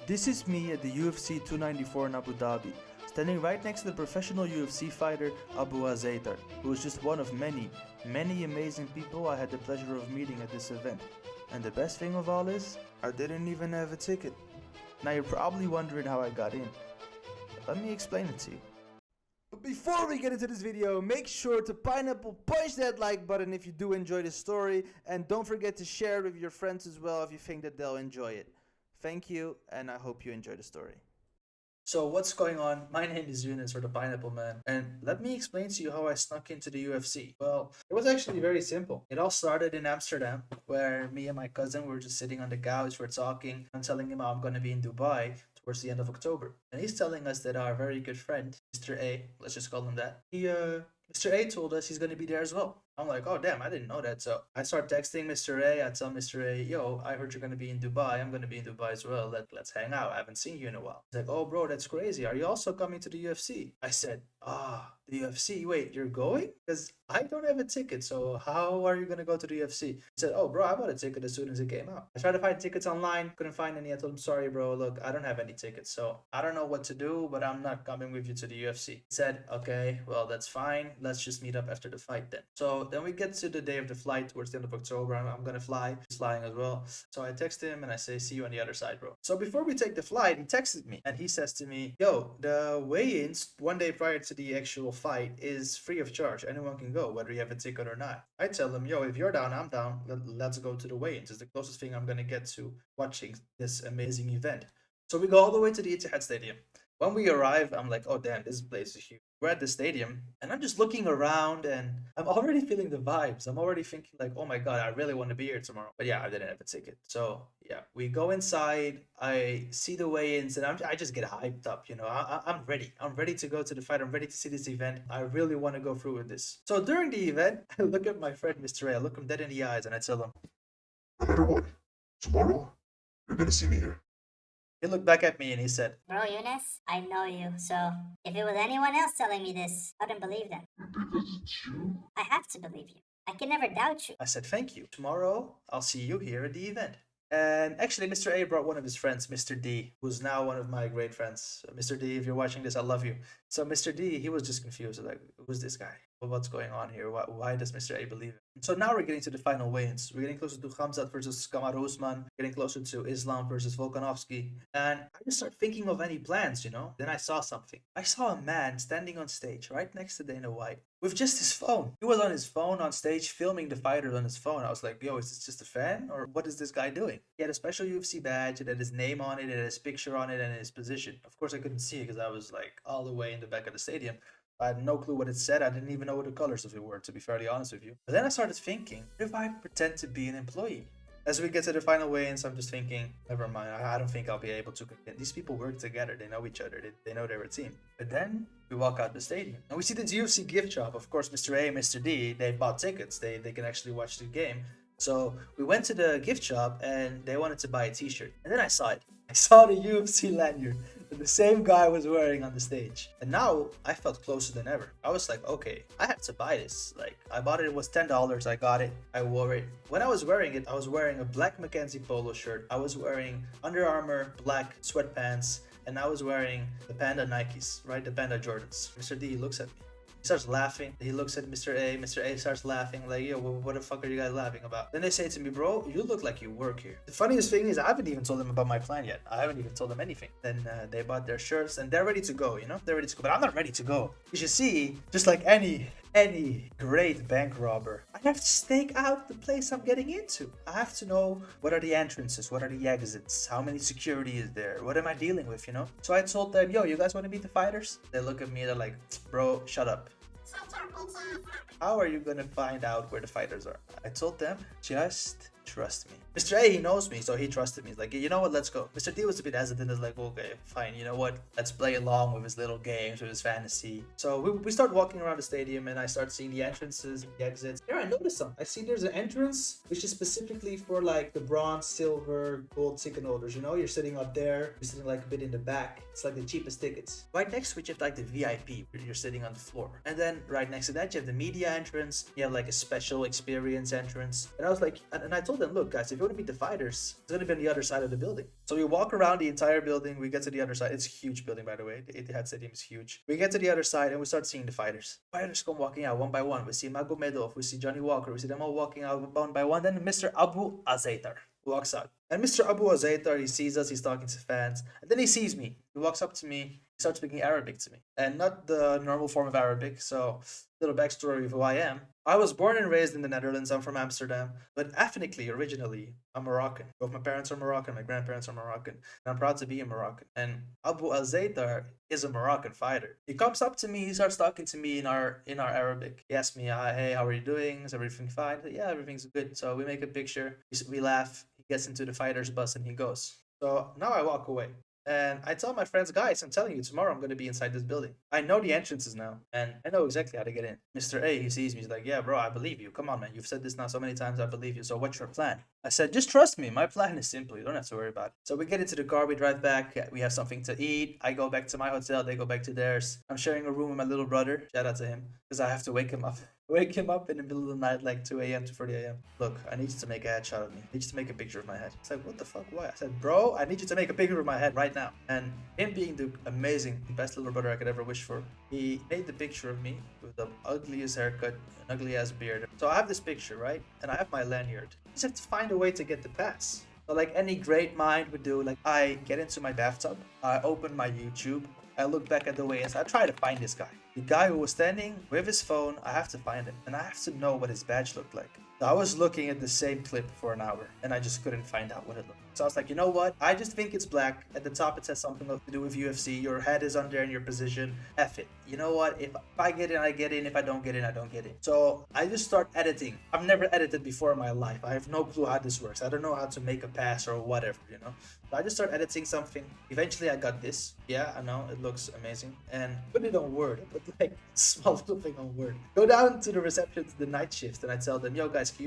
This is me at the UFC 294 in Abu Dhabi, standing right next to the professional UFC fighter Abuazaitar, who is just one of many amazing people I had the pleasure of meeting at this event. And the best thing of all is, I didn't even have a ticket. Now you're probably wondering how I got in. Let me explain it to you. But before we get into this video, make sure to pineapple punch that like button if you do enjoy the story, and don't forget to share it with your friends as well if you think that they'll enjoy it. Thank you, and I hope you enjoy the story. So what's going on? My name is Yunus, or the Pineapple Man, and let me explain to you how I snuck into the UFC. Well, it was actually very simple. It all started in Amsterdam, where me and my cousin were just sitting on the couch, we're talking. I'm telling him I'm going to be in Dubai towards the end of October, and he's telling us that our very good friend, Mr. A, let's just call him that, Mr. A told us he's going to be there as well. I'm like, oh damn, I didn't know that. So I start texting Mr. A. I tell Mr. A, yo, I heard you're going to be in Dubai. I'm going to be in Dubai as well. Let's hang out. I haven't seen you in a while. He's like, oh bro, that's crazy. Are you also coming to the UFC? I said, the UFC? Wait, you're going? Because I don't have a ticket. So how are you going to go to the UFC? He said, oh bro, I bought a ticket as soon as it came out. I tried to find tickets online. Couldn't find any. I told him, sorry bro, look, I don't have any tickets. So I don't know what to do, but I'm not coming with you to the UFC. He said, okay, well, that's fine. Let's just meet up after the fight then. So then we get to the day of the flight towards the end of October. I'm gonna fly. He's flying as well. So I text him and I say, see you on the other side, bro. So before we take the flight, he texted me and he says to me, yo, the weigh-ins 1 day prior to the actual fight is free of charge. Anyone can go, whether you have a ticket or not. I tell him, yo, if you're down, I'm down. Let's go to the weigh-ins. It's the closest thing I'm gonna get to watching this amazing event. So we go all the way to the Etihad Stadium. When we arrive, I'm like, oh damn, this place is huge. We're at the stadium and I'm just looking around and I'm already feeling the vibes. I'm already thinking like, oh my God, I really want to be here tomorrow. But yeah, I didn't have a ticket. So yeah, we go inside. I see the weigh-ins and I just get hyped up. You know, I'm ready. I'm ready to go to the fight. I'm ready to see this event. I really want to go through with this. So during the event, I look at my friend, Mr. A. I look him dead in the eyes and I tell him, no matter what, tomorrow, you're gonna see me here. he looked back at me and he said, Bro, Eunice, I know you, so if it was anyone else telling me this, I wouldn't believe them. Because it's you. I have to believe you. I can never doubt you. I said, thank you. Tomorrow, I'll see you here at the event. And actually, Mr. A brought one of his friends, Mr. D, who's now one of my great friends. Mr. D, if you're watching this, I love you. So Mr. D, he was just confused. Like, who's this guy? What's going on here? Why does Mr. A believe it? So now we're getting to the final weigh-ins. We're getting closer to Khamzat versus Kamaruusman, getting closer to Islam versus Volkanovski. And I just start thinking of any plans, you know? Then I saw something. I saw a man standing on stage right next to Dana White with just his phone. He was on his phone on stage filming the fighters on his phone. I was like, yo, is this just a fan? Or what is this guy doing? He had a special UFC badge. It had his name on it. It had his picture on it and his position. Of course, I couldn't see it because I was like all the way in the back of the stadium. I had no clue what it said. I didn't even know what the colors of it were, to be fairly honest with you. But then I started thinking, what if I pretend to be an employee? As we get to the final weigh-ins, I'm just thinking, never mind, I don't think I'll be able to compete. These people work together. They know each other. They know they're a team. But then we walk out the stadium and we see the UFC gift shop. Of course, Mr. A and Mr. D, they bought tickets. They can actually watch the game. So we went to the gift shop and they wanted to buy a t-shirt. And then I saw it. I saw the UFC lanyard that the same guy was wearing on the stage. And now I felt closer than ever. I was like, okay, I have to buy this. Like, I bought it. It was $10. I got it. I wore it. When I was wearing it, I was wearing a black Mackenzie polo shirt. I was wearing Under Armour black sweatpants. And I was wearing the Panda Nikes, right? The Panda Jordans. Mr. D looks at me. He starts laughing. He looks at Mr. A. Mr. A starts laughing. Like, yo, what the fuck are you guys laughing about? Then they say to me, bro, you look like you work here. The funniest thing is I haven't even told them about my plan yet. I haven't even told them anything. Then they bought their shirts and they're ready to go, you know? They're ready to go. But I'm not ready to go. You should see, just like any great bank robber, I have to stake out the place I'm getting into. I have to know what are the entrances, what are the exits, how many security is there, what am I dealing with, you know? So I told them, yo, you guys want to meet the fighters? They look at me, they're like, bro, shut up. How are you gonna find out where the fighters are? I told them, just trust me. Mr. A, he knows me, so he trusted me. He's like, you know what, let's go. Mr. D was a bit hesitant. He's like, okay, fine, you know what? Let's play along with his little games, with his fantasy. So we start walking around the stadium and I start seeing the entrances, the exits. Here, I noticed something. I see there's an entrance, which is specifically for like the bronze, silver, gold ticket holders. You know, you're sitting up there, you're sitting like a bit in the back. It's like the cheapest tickets. Right next to it, you have like the VIP, where you're sitting on the floor. And then right next to that, you have the media entrance. You have like a special experience entrance. And I was like, and I told told them, look, guys, if you want to meet the fighters, it's going to be on the other side of the building. So we walk around the entire building. We get to the other side. It's a huge building, by the way. The Etihad Stadium is huge. We get to the other side and we start seeing the fighters. Fighters come walking out one by one. We see Magomedov. We see Johnny Walker. We see them all walking out one by one. Then Mr. Abuazaitar walks out. And Mr. Abuazaitar, he sees us. He's talking to fans. And then he sees me. He walks up to me. He starts speaking Arabic to me. And not the normal form of Arabic. So, little backstory of who I am. I was born and raised in the Netherlands. I'm from Amsterdam. But ethnically, originally, I'm Moroccan. Both my parents are Moroccan. My grandparents are Moroccan. And I'm proud to be a Moroccan. And Abuazaitar is a Moroccan fighter. He comes up to me. He starts talking to me in our Arabic. He asks me, hey, how are you doing? Is everything fine? I said, yeah, everything's good. So we make a picture. We laugh. He gets into the fighter's bus and he goes. So now I walk away. And I tell my friends, guys, I'm telling you, tomorrow I'm going to be inside this building. I know the entrances now, and I know exactly how to get in. Mr. A, he sees me, he's like, yeah, bro, I believe you. Come on, man. You've said this now so many times, I believe you. So what's your plan? I said, just trust me. My plan is simple. You don't have to worry about it. So we get into the car, we drive back, we have something to eat. I go back to my hotel, they go back to theirs. I'm sharing a room with my little brother. Shout out to him, because I have to wake him up. Wake him up in the middle of the night, like 2 a.m. to 4 a.m. Look, I need you to make a headshot of me. I need you to make a picture of my head. It's like, what the fuck, why? I said, bro, I need you to make a picture of my head right now. And him being the amazing, best little brother I could ever wish for, he made the picture of me with the ugliest haircut, an ugly ass beard. So I have this picture, right? And I have my lanyard. I just have to find a way to get the pass. So like any great mind would do, like I get into my bathtub, I open my YouTube, I look back at the weigh-ins, I try to find this guy. The guy who was standing with his phone, I have to find him. And I have to know what his badge looked like. So I was looking at the same clip for an hour and I just couldn't find out what it looked like. So I was like, you know what? I just think it's black. At the top it says something to do with UFC. Your head is under in your position. F it. You know what? If I get in, I get in. If I don't get in, I don't get in. So I just start editing. I've never edited before in my life. I have no clue how this works. I don't know how to make a pass or whatever, you know? So I just start editing something. Eventually I got this. Yeah, I know. It looks amazing. And put it on Word. I put like a small little thing on Word. Go down to the reception to the night shift and I tell them, yo guys, can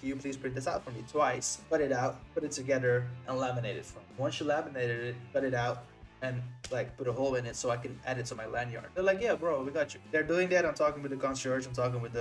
you please print this out for me twice? Put it out, put it together, and laminate it for me. Once you laminated it, cut it out, and like put a hole in it so I can add it to my lanyard. They're like, yeah, bro, we got you. They're doing that. I'm talking with the concierge. I'm talking with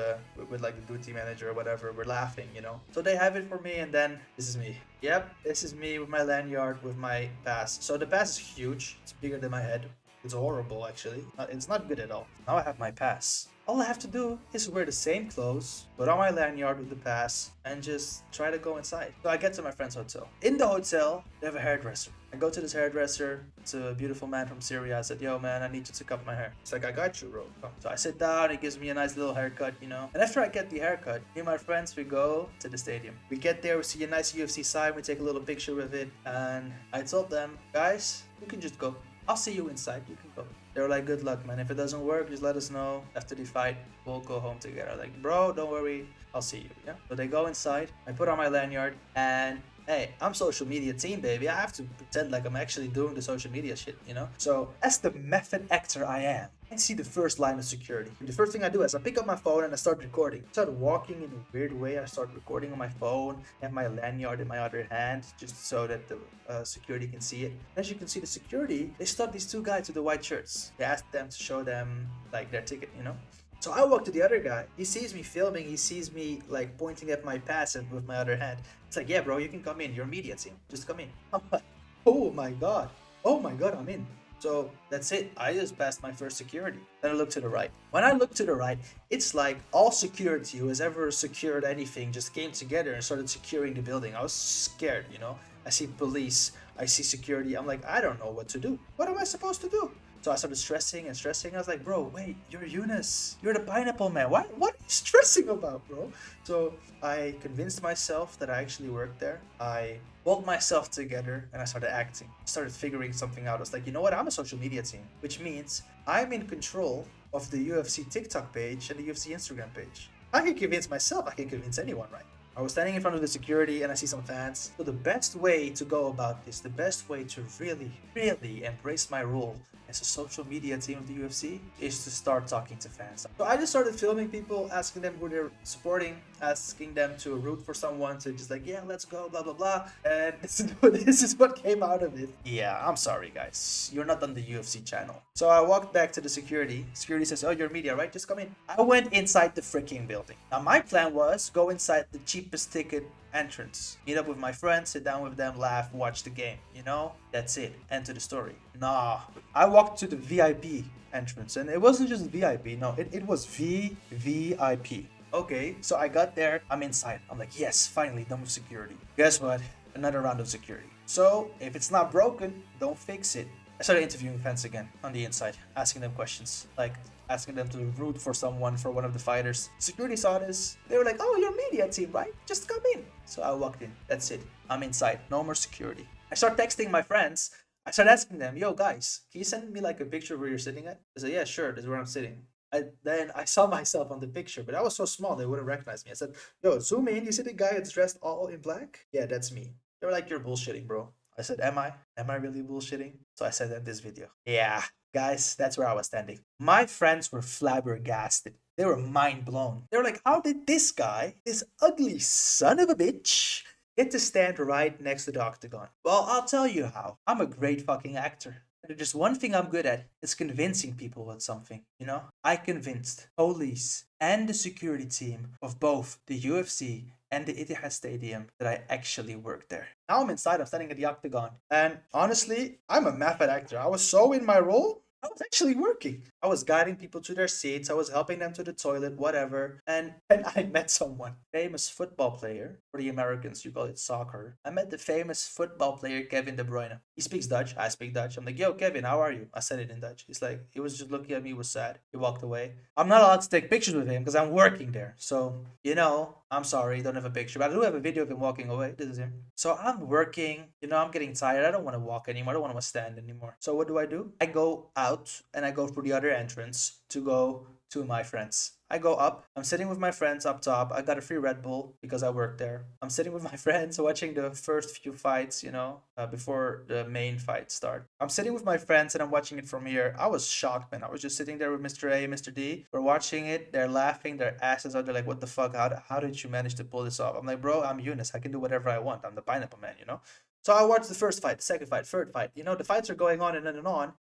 like the duty manager or whatever. We're laughing, you know. So they have it for me, and then this is me. Yep, this is me with my lanyard with my pass. So the pass is huge. It's bigger than my head. It's horrible, actually. It's not good at all. Now I have my pass. All I have to do is wear the same clothes, put on my lanyard with the pass, and just try to go inside. So I get to my friend's hotel. In the hotel, they have a hairdresser. I go to this hairdresser. It's a beautiful man from Syria. I said, yo, man, I need you to cut my hair. He's like, I got you, bro. Come. So I sit down. He gives me a nice little haircut, you know. And after I get the haircut, me and my friends, we go to the stadium. We get there. We see a nice UFC sign. We take a little picture with it. And I told them, guys, you can just go. I'll see you inside. You can go. They were like, good luck, man. If it doesn't work, just let us know. After the fight, we'll go home together. Like, bro, don't worry. I'll see you. Yeah. So they go inside. I put on my lanyard. And hey, I'm social media team, baby. I have to pretend like I'm actually doing the social media shit, you know? So as the method actor I am, I see the first line of security. The first thing I do is I pick up my phone and I start recording. I start walking in a weird way. I start recording on my phone. I have my lanyard in my other hand just so that the security can see it. As you can see, the security, they stop these two guys with the white shirts. They ask them to show them like their ticket, you know? So I walk to the other guy. He sees me filming. He sees me like pointing at my pass and with my other hand. It's like, yeah, bro, you can come in. You're media team. Just come in. I'm like, oh my god. Oh my god, I'm in. So that's it. I just passed my first security. Then I look to the right. When I look to the right, it's like all security who has ever secured anything just came together and started securing the building. I was scared, you know. I see police. I see security. I'm like, I don't know what to do. What am I supposed to do? So I started stressing and stressing. I was like, bro, wait, you're Yunus. You're the pineapple man. What are you stressing about, bro? So I convinced myself that I actually worked there. I pulled myself together and I started acting. I started figuring something out. I was like, you know what? I'm a social media team, which means I'm in control of the UFC TikTok page and the UFC Instagram page. I can convince myself. I can convince anyone, right? I was standing in front of the security and I see some fans. So the best way to go about this, the best way to really, really embrace my role as a social media team of the UFC is to start talking to fans. So I just started filming people, asking them who they're supporting, asking them to root for someone, to just like, yeah, let's go, blah, blah, blah. And this is what came out of it. Yeah, I'm sorry, guys. You're not on the UFC channel. So I walked back to the security. Security says, oh, you're media, right? Just come in. I went inside the freaking building. Now, my plan was go inside the cheap cheapest ticket entrance. Meet up with my friends, sit down with them, laugh, watch the game. You know, that's it. End to the story. Nah, I walked to the VIP entrance, and it wasn't just VIP. No, it was VVIP. Okay, so I got there. I'm inside. I'm like, yes, finally done with security. Guess what? Another round of security. So if it's not broken, don't fix it. I started interviewing fans again on the inside, asking them questions, like asking them to root for someone, for one of the fighters. Security saw this. They were like, oh, you're media team, right? Just come in. So I walked in. That's it. I'm inside. No more security. I start texting my friends. I start asking them, yo, guys, can you send me like a picture of where you're sitting at? They said, yeah, sure. This is where I'm sitting. Then I saw myself on the picture, but I was so small they wouldn't recognize me. I said, yo, zoom in. You see the guy that's dressed all in black? Yeah, that's me. They were like, you're bullshitting, bro. I said, am I? Am I really bullshitting? So I said that in this video. Yeah, guys, that's where I was standing. My friends were flabbergasted. They were mind blown. They were like, how did this guy, this ugly son of a bitch, get to stand right next to the octagon? Well, I'll tell you how. I'm a great fucking actor. There's just one thing I'm good at. It's convincing people with something, you know? I convinced police and the security team of both the UFC and the Etihad Stadium that I actually worked there. Now I'm inside, I'm standing at the octagon. And honestly, I'm a method actor. I was so in my role, I was actually working. I was guiding people to their seats. I was helping them to the toilet, whatever. And I met someone, famous football player. For the Americans, you call it soccer. I met the famous football player, Kevin De Bruyne. He speaks Dutch. I speak Dutch. I'm like, yo, Kevin, how are you? I said it in Dutch. He's like, he was just looking at me, was sad. He walked away. I'm not allowed to take pictures with him because I'm working there. So, you know, I'm sorry, don't have a picture. But I do have a video of him walking away. This is him. So I'm working. You know, I'm getting tired. I don't want to walk anymore. I don't want to stand anymore. So what do? I go out and I go through the other entrance to go to my friends. I go up. I'm sitting with my friends up top. I got a free Red Bull because I work there. I'm sitting with my friends watching the first few fights, you know, before the main fight start. I'm sitting with my friends and I'm watching it from here. I was shocked, man. I was just sitting there with Mr. A, Mr. D. We're watching it. They're laughing. Their asses out. They're like, what the fuck? How did you manage to pull this off? I'm like, bro, I'm Eunice. I can do whatever I want. I'm the pineapple man, you know? So I watched the first fight, the second fight, third fight. You know, the fights are going on, and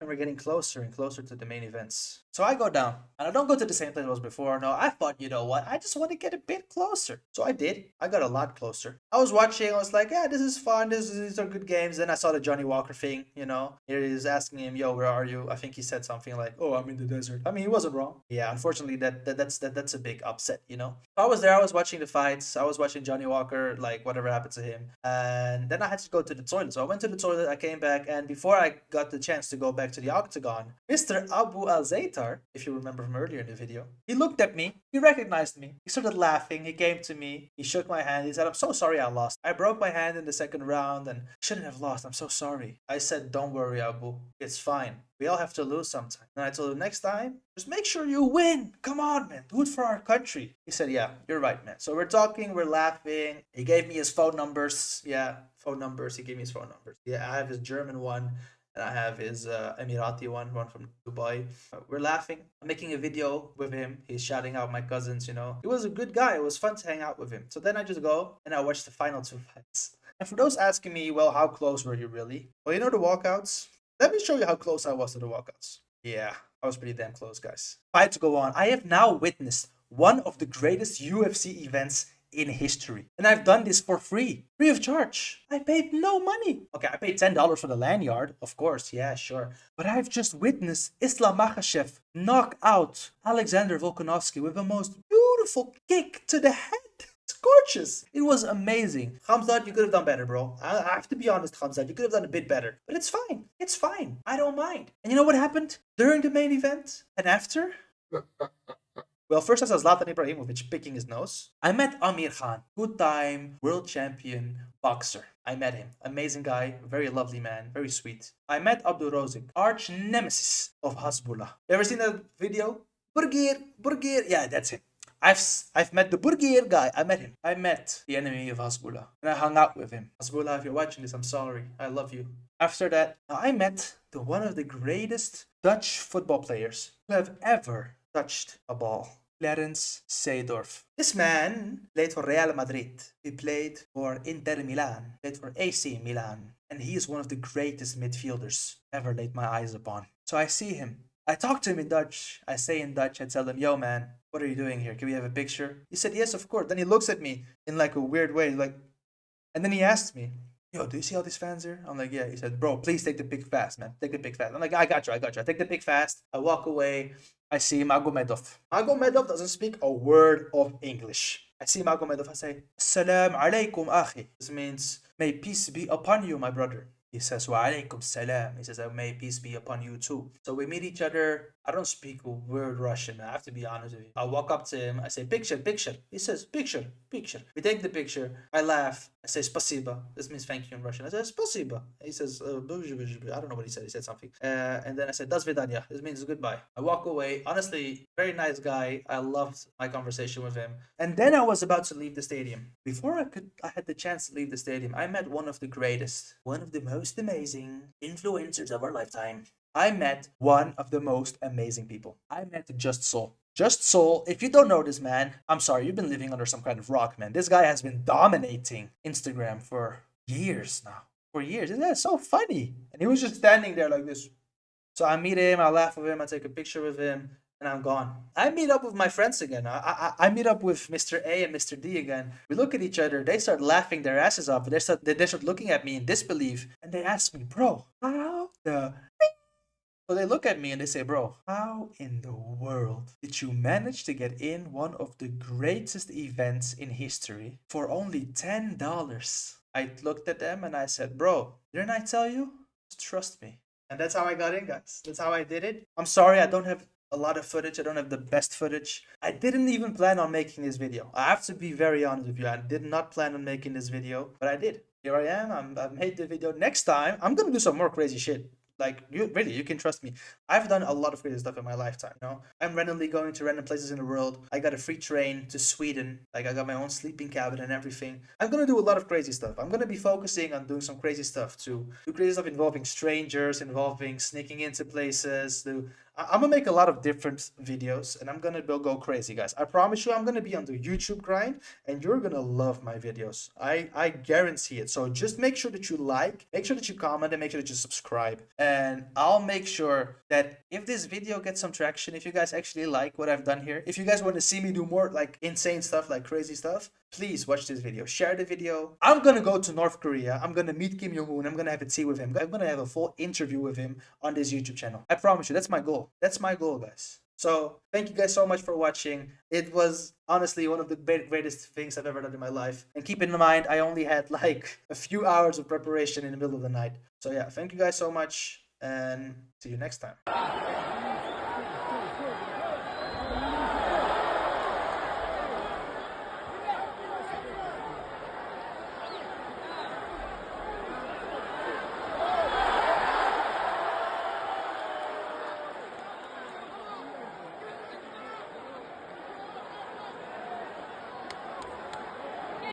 we're getting closer and closer to the main events. So I go down, and I don't go to the same place I was before. No, I thought, you know what? I just want to get a bit closer. So I did. I got a lot closer. I was watching. I was like, yeah, this is fun. These are good games. Then I saw the Johnny Walker thing, you know. Here he is asking him, yo, where are you? I think he said something like, oh, I'm in the desert. I mean, he wasn't wrong. Yeah, unfortunately, that's a big upset, you know. I was there. I was watching the fights. I was watching Johnny Walker, like whatever happened to him. And then I had to go to the toilet. So I went to the toilet, I came back, and before I got the chance to go back to the octagon, Mr. Abuazaitar, if you remember from earlier in the video, he looked at me, he recognized me, he started laughing, he came to me, he shook my hand, he said, I'm so sorry I lost. I broke my hand in the second round and shouldn't have lost, I'm so sorry. I said, don't worry, Abu, it's fine. We all have to lose sometime. And I told him, next time, just make sure you win. Come on, man. Do it for our country. He said, yeah, you're right, man. So we're talking, we're laughing. He gave me his phone numbers. Yeah, phone numbers. He gave me his phone numbers. Yeah, I have his German one. And I have his Emirati one from Dubai. We're laughing. I'm making a video with him. He's shouting out my cousins, you know. He was a good guy. It was fun to hang out with him. So then I just go and I watch the final two fights. And for those asking me, well, how close were you really? Well, you know the walkouts? Let me show you how close I was to the walkouts. Yeah, I was pretty damn close, guys. Fight to go on. I have now witnessed one of the greatest UFC events in history. And I've done this for free of charge. I paid no money. Okay, I paid $10 for the lanyard, of course, yeah, sure. But I've just witnessed islammakhachev knock out Alexandervolkanovski with the most beautiful kick to the head. Gorgeous. It was amazing. Khamzat, you could have done better, bro. I have to be honest, Khamzat. You could have done a bit better. But it's fine. It's fine. I don't mind. And you know what happened during the main event and after? Well, first I saw Zlatan Ibrahimovic picking his nose. I met Amir Khan, good time, world champion, boxer. I met him. Amazing guy, very lovely man, very sweet. I met Abdul Rozik, arch nemesis of Hasbullah. You ever seen that video? Burgir. Yeah, that's him. I've met the Burgir guy. I met him. I met the enemy of Hasbullah. And I hung out with him. Hasbullah, if you're watching this, I'm sorry. I love you. After that, I met one of the greatest Dutch football players who have ever touched a ball. Clarence Seedorf. This man played for Real Madrid. He played for Inter Milan. Played for AC Milan. And he is one of the greatest midfielders ever laid my eyes upon. So I see him I talk to him in Dutch. I say in Dutch, I tell him, yo, man, what are you doing here? Can we have a picture? He said, yes, of course. Then he looks at me in like a weird way, like, and then he asked me, yo, do you see all these fans here? I'm like, yeah. He said, bro, please take the pic fast, man. Take the pic fast. I'm like, I got you. I take the pic fast. I walk away. I see Magomedov. Magomedov doesn't speak a word of English. I see Magomedov. I say, Salam alaikum, akhi. This means, may peace be upon you, my brother. He says, wa alaikum salam. He says, may peace be upon you too. So we meet each other. I don't speak a word Russian. I have to be honest with you. I walk up to him. I say, picture, picture. He says, picture, picture. We take the picture. I laugh. I say, spasiba. This means thank you in Russian. I say, spasiba. He says, I don't know what he said. He said something. And then I said, das vidanya. This means goodbye. I walk away. Honestly, very nice guy. I loved my conversation with him. And then I was about to leave the stadium. Before I had the chance to leave the stadium, I met one of the greatest, one of the most amazing influencers of our lifetime. I met one of the most amazing people. I met Just Soul. Just Soul, if you don't know this man, I'm sorry, you've been living under some kind of rock, man. This guy has been dominating Instagram for years now. For years. Isn't that so funny? And he was just standing there like this. So I meet him, I laugh with him, I take a picture with him, and I'm gone. I meet up with my friends again. I meet up with Mr. A and Mr. D again. We look at each other. They start laughing their asses off. They start looking at me in disbelief. And they ask me, bro, how the... So they look at me and they say, bro, how in the world did you manage to get in one of the greatest events in history for only $10? I looked at them and I said, bro, didn't I tell you? Just trust me. And that's how I got in, guys. That's how I did it. I'm sorry I don't have a lot of footage. I don't have the best footage. I didn't even plan on making this video. I have to be very honest with you. I did not plan on making this video, but I did. Here I am. I made the video. Next time, I'm going to do some more crazy shit. Like, you can trust me. I've done a lot of crazy stuff in my lifetime, you know? I'm randomly going to random places in the world. I got a free train to Sweden. Like, I got my own sleeping cabin and everything. I'm gonna do a lot of crazy stuff. I'm gonna be focusing on doing some crazy stuff too. Do crazy stuff involving strangers, involving sneaking into places. I'm gonna make a lot of different videos and I'm gonna go crazy, guys. I promise you I'm gonna be on the YouTube grind and you're gonna love my videos. I guarantee it. So just make sure that you like, make sure that you comment, and make sure that you subscribe. And I'll make sure that if this video gets some traction, if you guys actually like what I've done here, if you guys want to see me do more like insane stuff, like crazy stuff, please watch this video, share the video. I'm gonna go to North Korea. I'm gonna meet Kim Jong-un. I'm gonna have a tea with him. I'm gonna have a full interview with him on this YouTube channel. I promise you, that's my goal. That's my goal, guys. So thank you guys so much for watching. It was honestly one of the greatest things I've ever done in my life. And keep in mind, I only had like a few hours of preparation in the middle of the night. So yeah, thank you guys so much and see you next time.